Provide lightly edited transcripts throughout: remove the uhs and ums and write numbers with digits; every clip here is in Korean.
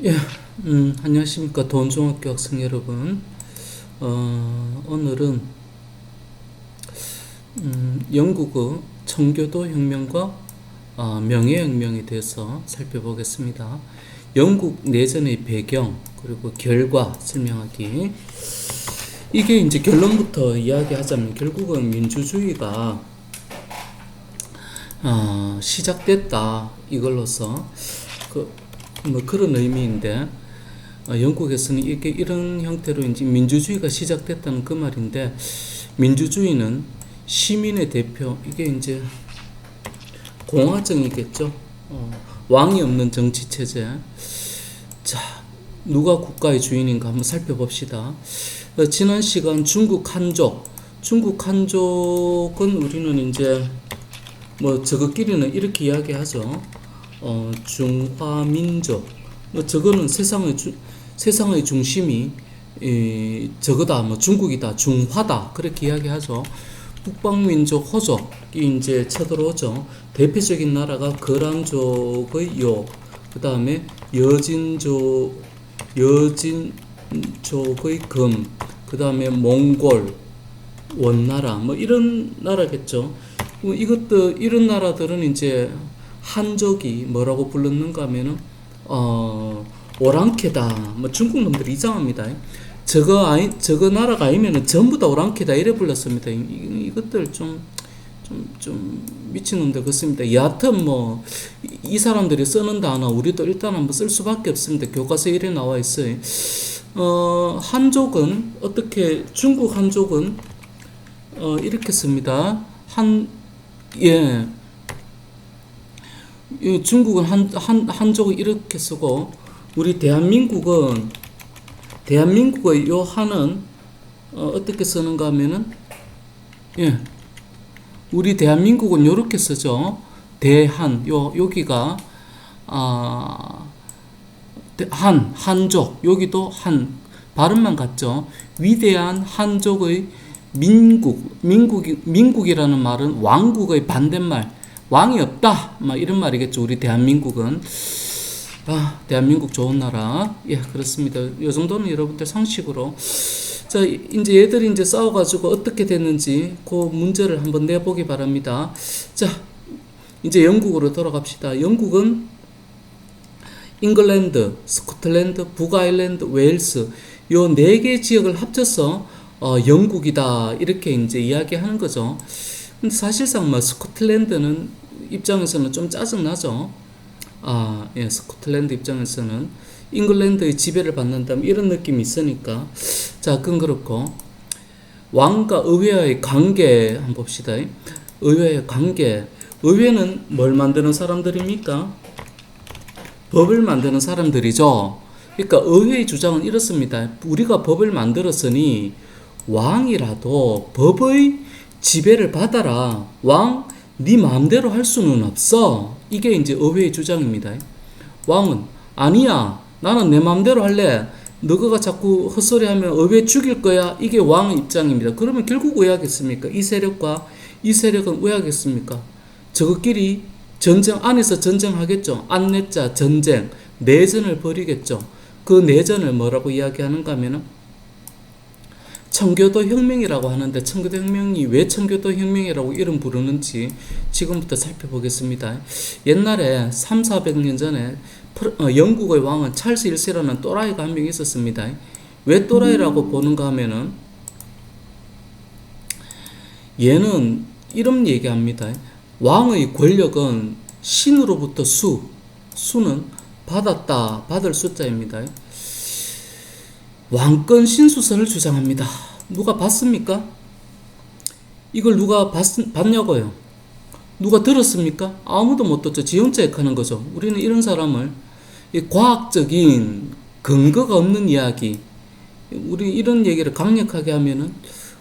예, 안녕하십니까. 도원중학교 학생 여러분. 오늘은 영국의 청교도 혁명과 명예혁명에 대해서 살펴보겠습니다. 영국 내전의 배경 그리고 결과 설명하기. 이게 이제 결론부터 이야기하자면 결국은 민주주의가 시작됐다 이걸로서 뭐 그런 의미인데 영국에서는 이게 이런 형태로 이제 민주주의가 시작됐다는 그 말인데 민주주의는 시민의 대표 이게 이제 공화정이겠죠. 왕이 없는 정치 체제. 자, 누가 국가의 주인인가 한번 살펴봅시다. 지난 시간 중국 한족은 우리는 이제 뭐 저것끼리는 이렇게 이야기하죠. 중화민족. 뭐 저거는 세상의 중심이 저거다, 뭐 중국이다, 중화다 그렇게 이야기하죠. 북방민족 호족이 이제 쳐들어오죠. 대표적인 나라가 거란족의 요, 그 다음에 여진족의 금, 그 다음에 몽골, 원나라, 뭐 이런 나라겠죠. 이런 나라들은 이제 한족이 뭐라고 불렀는가 하면은 오랑캐다. 뭐 중국 놈들이 이상합니다. 저거 나라가 아니면은 전부 다 오랑캐다 이래 불렀습니다. 이것들 좀 미친놈들 같습니다. 여하튼 뭐 이 사람들이 쓰는 단어 우리도 일단 한번 쓸 수밖에 없습니다. 교과서에 이래 나와 있어요. 한족은 중국 한족은 이렇게 씁니다. 예. 중국은 한족을 이렇게 쓰고 우리 대한민국의 요 한은 어떻게 쓰는가 하면은 예. 우리 대한민국은 요렇게 쓰죠. 대한 여기가 한족 여기도 한 발음만 같죠. 위대한 한족의 민국이라는 말은 왕국의 반대말 왕이 없다 막 이런 말이겠죠. 우리 대한민국은 대한민국 좋은 나라. 예, 그렇습니다. 요 정도는 여러분들 상식으로. 자, 이제 얘들이 이제 싸워가지고 어떻게 됐는지 그 문제를 한번 내보기 바랍니다. 자, 이제 영국으로 돌아갑시다. 영국은 잉글랜드, 스코틀랜드, 북아일랜드, 웨일스 요 네 개 지역을 합쳐서 영국이다 이렇게 이제 이야기하는 거죠. 근데 사실상 뭐 스코틀랜드는 입장에서는 좀 짜증 나죠. 예, 스코틀랜드 입장에서는 잉글랜드의 지배를 받는다면 이런 느낌이 있으니까. 자, 그건 그렇고 왕과 의회와의 관계 한번 봅시다. 의회의 관계. 의회는 뭘 만드는 사람들입니까? 법을 만드는 사람들이죠. 그러니까 의회의 주장은 이렇습니다. 우리가 법을 만들었으니 왕이라도 법의 지배를 받아라. 왕, 네 마음대로 할 수는 없어. 이게 이제 의회의 주장입니다. 왕은 아니야. 나는 내 마음대로 할래. 너가 자꾸 헛소리하면 의회 죽일 거야. 이게 왕의 입장입니다. 그러면 결국 왜 하겠습니까? 이 세력과 이 세력은 왜 하겠습니까? 저것끼리 전쟁 안에서 전쟁하겠죠. 안내자 전쟁, 내전을 벌이겠죠. 그 내전을 뭐라고 이야기하는가 하면은 청교도 혁명이라고 하는데 청교도 혁명이 왜 청교도 혁명이라고 이름 부르는지 지금부터 살펴보겠습니다. 옛날에 3,400년 전에 영국의 왕은 찰스 1세라는 또라이가 한 명 있었습니다. 왜 또라이라고 보는가 하면은 얘는 이런 얘기합니다. 왕의 권력은 신으로부터 수는 받을 숫자입니다. 왕권 신수설을 주장합니다. 누가 봤습니까? 이걸 누가 봤냐고요? 누가 들었습니까? 아무도 못 듣죠. 지 혼자 하는 거죠. 우리는 이런 사람을 과학적인 근거가 없는 이야기, 우리 이런 얘기를 강력하게 하면은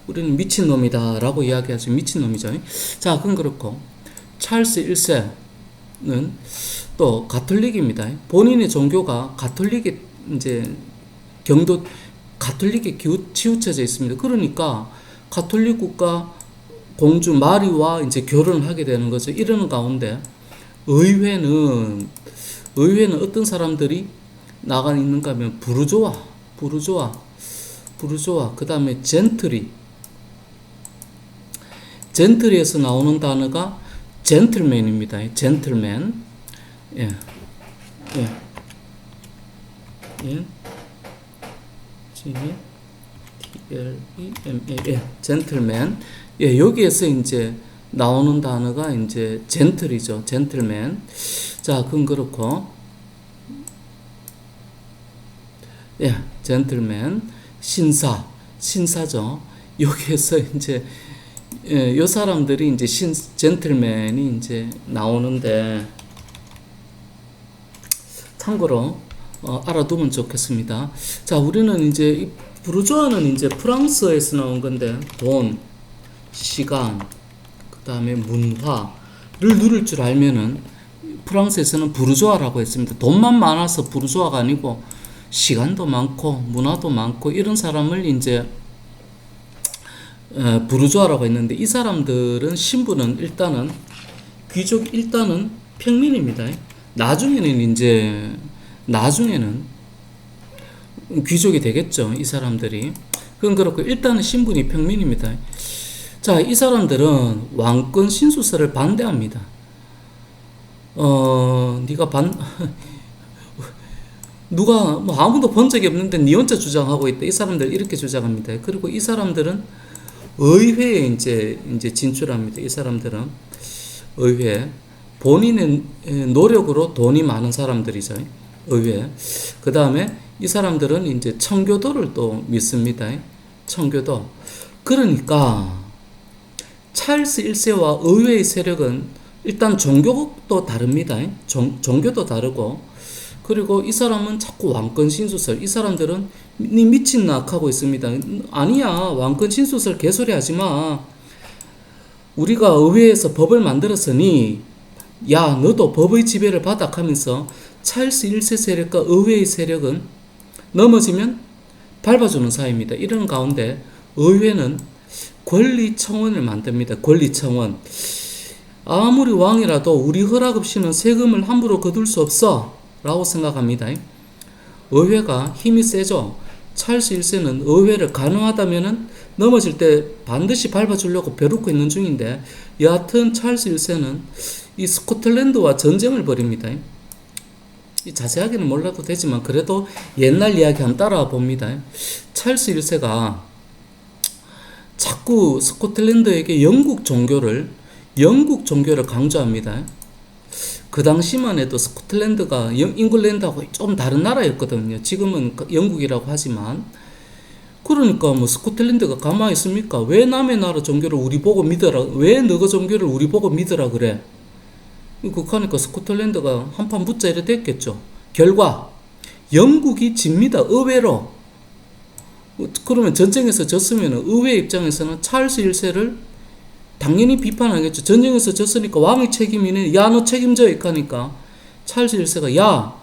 우리는 미친놈이다라고 이야기하죠. 미친놈이죠. 자, 그건 그렇고 찰스 1세는 또 가톨릭입니다. 본인의 종교가 가톨릭에 이제 가톨릭에 치우쳐져 있습니다. 그러니까 가톨릭 국가 공주 마리와 이제 결혼을 하게 되는 거죠. 이러는 가운데 의회는 어떤 사람들이 나가 있는가 하면 부르조아, 그 다음에 젠트리에서 나오는 단어가 젠틀맨입니다. 젠틀맨. 예. 예. 예. G-L-E-M-A. 예. 젠틀맨. 예, 여기에서 이제 나오는 단어가 이제 젠틀이죠. 젠틀맨. 자, 그건 그렇고. 예, 젠틀맨. 신사죠. 여기에서 이제 요 사람들이 이제 젠틀맨이 이제 나오는데 참고로 알아두면 좋겠습니다. 자, 우리는 이제 이 부르주아는 이제 프랑스에서 나온 건데 돈, 시간, 그 다음에 문화를 누릴 줄 알면은 프랑스에서는 부르주아라고 했습니다. 돈만 많아서 부르주아가 아니고 시간도 많고 문화도 많고 이런 사람을 이제 부르주아라고 했는데 이 사람들은 신분은 일단은 귀족 일단은 평민입니다. 나중에는 귀족이 되겠죠. 이 사람들이. 그건 그렇고 일단은 신분이 평민입니다. 자, 이 사람들은 왕권 신수설을 반대합니다. 누가 뭐 아무도 본 적이 없는데 니 혼자 주장하고 있다. 이 사람들 이렇게 주장합니다. 그리고 이 사람들은 의회에 이제 진출합니다. 이 사람들은 의회 본인의 노력으로 돈이 많은 사람들이죠. 의회. 그 다음에 이 사람들은 이제 청교도를 또 믿습니다. 청교도. 그러니까 찰스 1세와 의회의 세력은 일단 종교도 다릅니다. 종교도 다르고 그리고 이 사람은 자꾸 왕권 신수설. 이 사람들은 니 미친 낙하고 있습니다. 아니야, 왕권 신수설 개소리 하지 마. 우리가 의회에서 법을 만들었으니 야, 너도 법의 지배를 받아 하면서 찰스 1세 세력과 의회의 세력은 넘어지면 밟아주는 사이입니다. 이런 가운데 의회는 권리청원을 만듭니다. 권리청원. 아무리 왕이라도 우리 허락 없이는 세금을 함부로 거둘 수 없어 라고 생각합니다. 의회가 힘이 세죠. 찰스 1세는 의회를 가능하다면은 넘어질 때 반드시 밟아주려고 벼르고 있는 중인데 여하튼 찰스 1세는 이 스코틀랜드와 전쟁을 벌입니다. 자세하게는 몰라도 되지만 그래도 옛날 이야기 한번 따라와 봅니다. 찰스 1세가 자꾸 스코틀랜드에게 영국 종교를 강조합니다. 그 당시만 해도 스코틀랜드가 잉글랜드하고 좀 다른 나라였거든요. 지금은 영국이라고 하지만. 그러니까 뭐 스코틀랜드가 가만히 있습니까? 왜 남의 나라 종교를 우리 보고 믿어라? 왜 너가 종교를 우리 보고 믿으라 그래? 그러니까 스코틀랜드가 한판 붙자 이래 됐겠죠. 결과 영국이 집니다. 의외로. 그러면 전쟁에서 졌으면 의회 입장에서는 찰스 1세를 당연히 비판하겠죠. 전쟁에서 졌으니까 왕의 책임이네. 야, 너 책임져. 이렇게 하니까 찰스 1세가 야,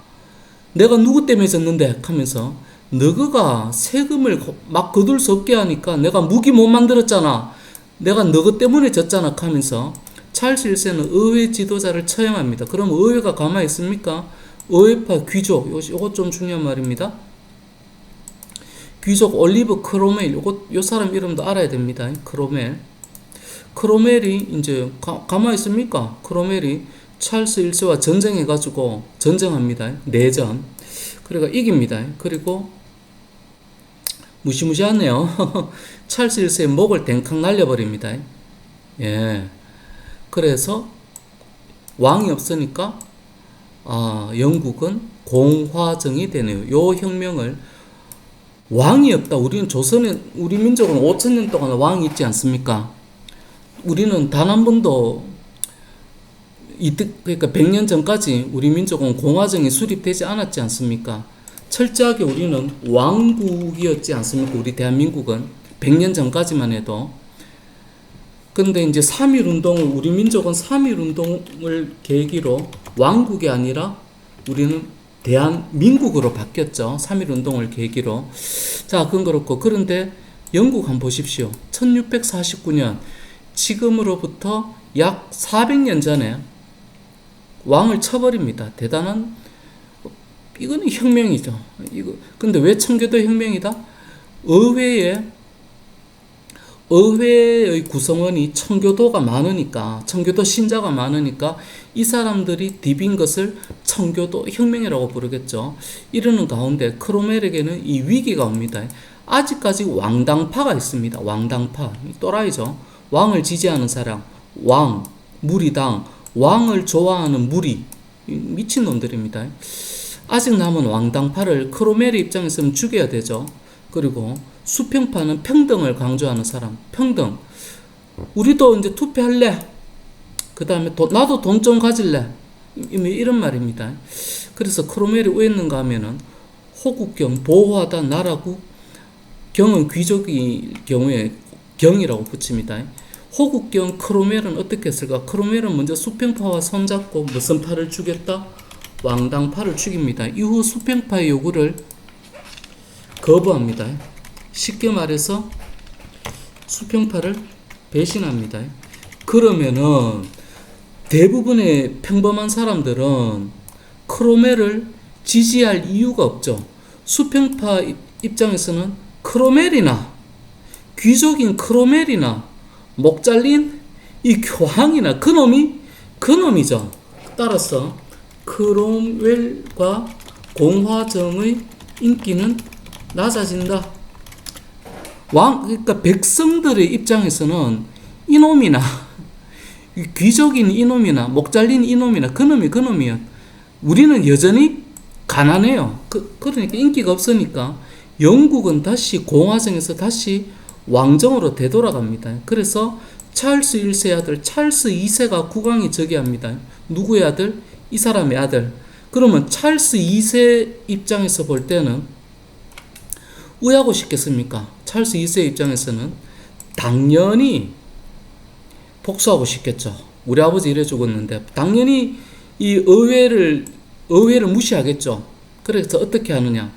내가 누구 때문에 졌는데 하면서 너가 세금을 막 거둘 수 없게 하니까 내가 무기 못 만들었잖아. 내가 너가 때문에 졌잖아 하면서 찰스 1세는 의회 지도자를 처형합니다. 그럼 의회가 가만히 있습니까? 의회파 귀족, 요거 좀 중요한 말입니다. 귀족 올리브 크로멜, 요 사람 이름도 알아야 됩니다. 크로멜이 이제 가만히 있습니까? 크로멜이 찰스 1세와 전쟁해가지고 전쟁합니다. 내전. 그러니까 이깁니다. 그리고 무시무시하네요. 찰스 1세의 목을 댕캉 날려버립니다. 예. 그래서 왕이 없으니까 영국은 공화정이 되네요. 요 혁명을 왕이 없다. 우리는 우리 민족은 5,000년 동안 왕이 있지 않습니까? 우리는 단 한 번도 그러니까 100년 전까지 우리 민족은 공화정이 수립되지 않았지 않습니까? 철저하게 우리는 왕국이었지 않습니까? 우리 대한민국은 100년 전까지만 해도. 근데 이제 3.1운동을 우리 민족은 3.1운동을 계기로 왕국이 아니라 우리는 대한민국으로 바뀌었죠. 3.1운동을 계기로. 자, 그건 그렇고. 그런데 영국 한번 보십시오. 1649년 지금으로부터 약 400년 전에 왕을 쳐버립니다. 대단한 이거는 혁명이죠. 이거 근데 왜 청교도 혁명이다? 의회에 의회의 구성원이 청교도가 많으니까, 청교도 신자가 많으니까 이 사람들이 디빈 것을 청교도 혁명이라고 부르겠죠. 이러는 가운데 크로멜에게는 이 위기가 옵니다. 아직까지 왕당파가 있습니다. 왕당파, 또라이죠. 왕을 지지하는 사람, 왕, 무리당, 왕을 좋아하는 무리, 미친놈들입니다. 아직 남은 왕당파를 크로멜의 입장에서는 죽여야 되죠. 그리고 수평파는 평등을 강조하는 사람, 평등. 우리도 이제 투표할래. 그 다음에 나도 돈 좀 가질래. 이런 말입니다. 그래서 크로멜이 왜 있는가 하면은 호국경, 보호하다 나라국, 경은 귀족의 경우에 경이라고 붙입니다. 호국경 크로멜은 어떻게 했을까? 크로멜은 먼저 수평파와 손잡고 무슨 파를 죽였다? 왕당파를 죽입니다. 이후 수평파의 요구를 거부합니다. 쉽게 말해서 수평파를 배신합니다. 그러면은 대부분의 평범한 사람들은 크로멜을 지지할 이유가 없죠. 수평파 입장에서는 크로멜이나 귀족인 크로멜이나 목 잘린 이 교황이나 그놈이죠. 따라서 크롬웰과 공화정의 인기는 낮아진다. 그러니까 백성들의 입장에서는 이놈이나 귀족인 이놈이나 목 잘린 이놈이나 그놈이야. 우리는 여전히 가난해요. 그러니까 인기가 없으니까 영국은 다시 공화정에서 다시 왕정으로 되돌아갑니다. 그래서 찰스 1세의 아들 찰스 2세가 국왕이 즉위합니다. 누구의 아들? 이 사람의 아들. 그러면 찰스 2세 입장에서 볼 때는 의하고 싶겠습니까? 찰스 2세 입장에서는 당연히 복수하고 싶겠죠. 우리 아버지 이래 죽었는데 당연히 이 의회를 무시하겠죠. 그래서 어떻게 하느냐?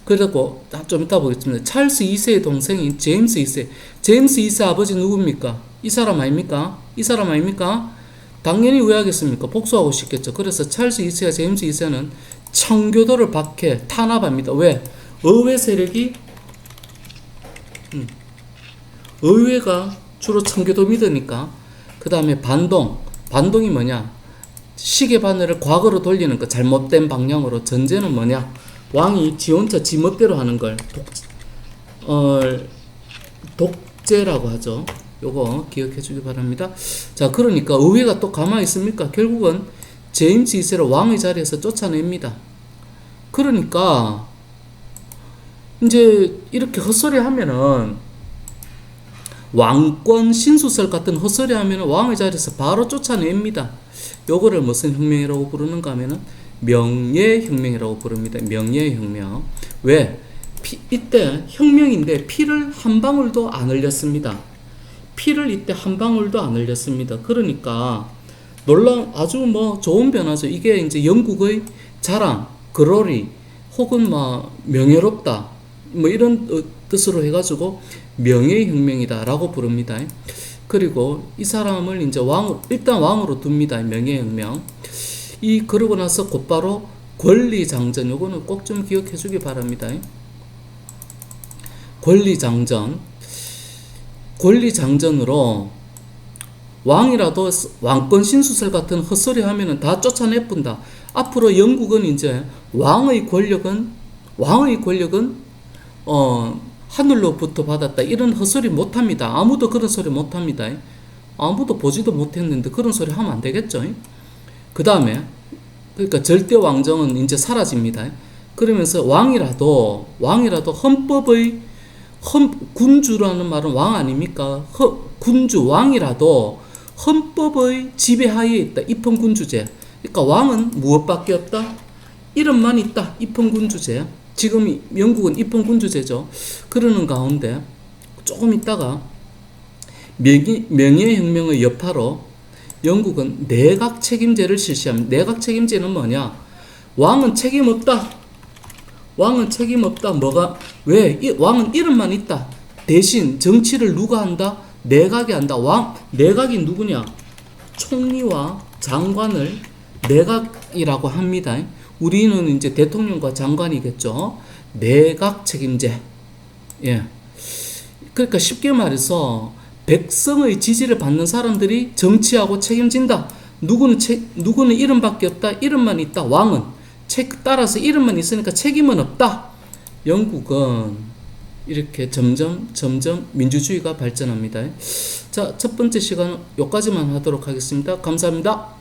그리고 좀 이따 보겠습니다. 찰스 2세의 동생인 제임스 2세. 제임스 2세 아버지 누굽니까? 이 사람 아닙니까? 당연히 왜 하겠습니까? 복수하고 싶겠죠. 그래서 찰스 2세와 제임스 2세는 청교도를 탄압합니다. 왜? 의회 세력이 의회가 주로 청교도 믿으니까. 그 다음에 반동이 뭐냐? 시계 바늘을 과거로 돌리는 것, 잘못된 방향으로. 전제는 뭐냐? 왕이 지 혼자 지 멋대로 하는 걸 독재라고 하죠. 요거 기억해 주기 바랍니다. 자, 그러니까 의회가 또 가만히 있습니까? 결국은 제임스 2세를 왕의 자리에서 쫓아냅니다. 그러니까 이제 이렇게 헛소리 하면은, 왕권 신수설 같은 헛소리 하면은 왕의 자리에서 바로 쫓아냅니다. 요거를 무슨 혁명이라고 부르는가 하면은 명예혁명이라고 부릅니다. 명예혁명. 왜? 이때 혁명인데 피를 한 방울도 안 흘렸습니다. 피를 이때 한 방울도 안 흘렸습니다. 그러니까 아주 좋은 변화죠. 이게 이제 영국의 자랑, 글로리, 혹은 명예롭다, 이런 뜻으로 해가지고 명예혁명이다라고 부릅니다. 그리고 이 사람을 이제 일단 왕으로 둡니다. 명예혁명. 그러고 나서 곧바로 권리장전. 요거는 꼭 좀 기억해 주기 바랍니다. 권리장전으로 왕이라도 왕권 신수설 같은 헛소리 하면은 다 쫓아내뿐다. 앞으로 영국은 이제 왕의 권력은 하늘로부터 받았다. 이런 헛소리 못합니다. 아무도 그런 소리 못합니다. 아무도 보지도 못했는데 그런 소리 하면 안 되겠죠. 그 다음에 그러니까 절대 왕정은 이제 사라집니다. 그러면서 왕이라도 군주라는 말은 왕 아닙니까? 군주 왕이라도 헌법의 지배하에 있다. 입헌군주제. 그러니까 왕은 무엇밖에 없다? 이름만 있다. 입헌군주제. 지금 영국은 입헌군주제죠. 그러는 가운데 조금 있다가 명예혁명의 여파로 영국은 내각 책임제를 실시합니다. 내각 책임제는 뭐냐? 왕은 책임 없다. 왜? 왕은 이름만 있다. 대신 정치를 누가 한다? 내각이 한다. 내각이 누구냐? 총리와 장관을 내각 이라고 합니다. 우리는 이제 대통령과 장관이겠죠. 내각 책임제. 예. 그러니까 쉽게 말해서 백성의 지지를 받는 사람들이 정치하고 책임진다. 누구는 이름밖에 없다. 이름만 있다. 왕은 따라서 이름만 있으니까 책임은 없다. 영국은 이렇게 점점 민주주의가 발전합니다. 자, 첫 번째 시간은 여기까지만 하도록 하겠습니다. 감사합니다.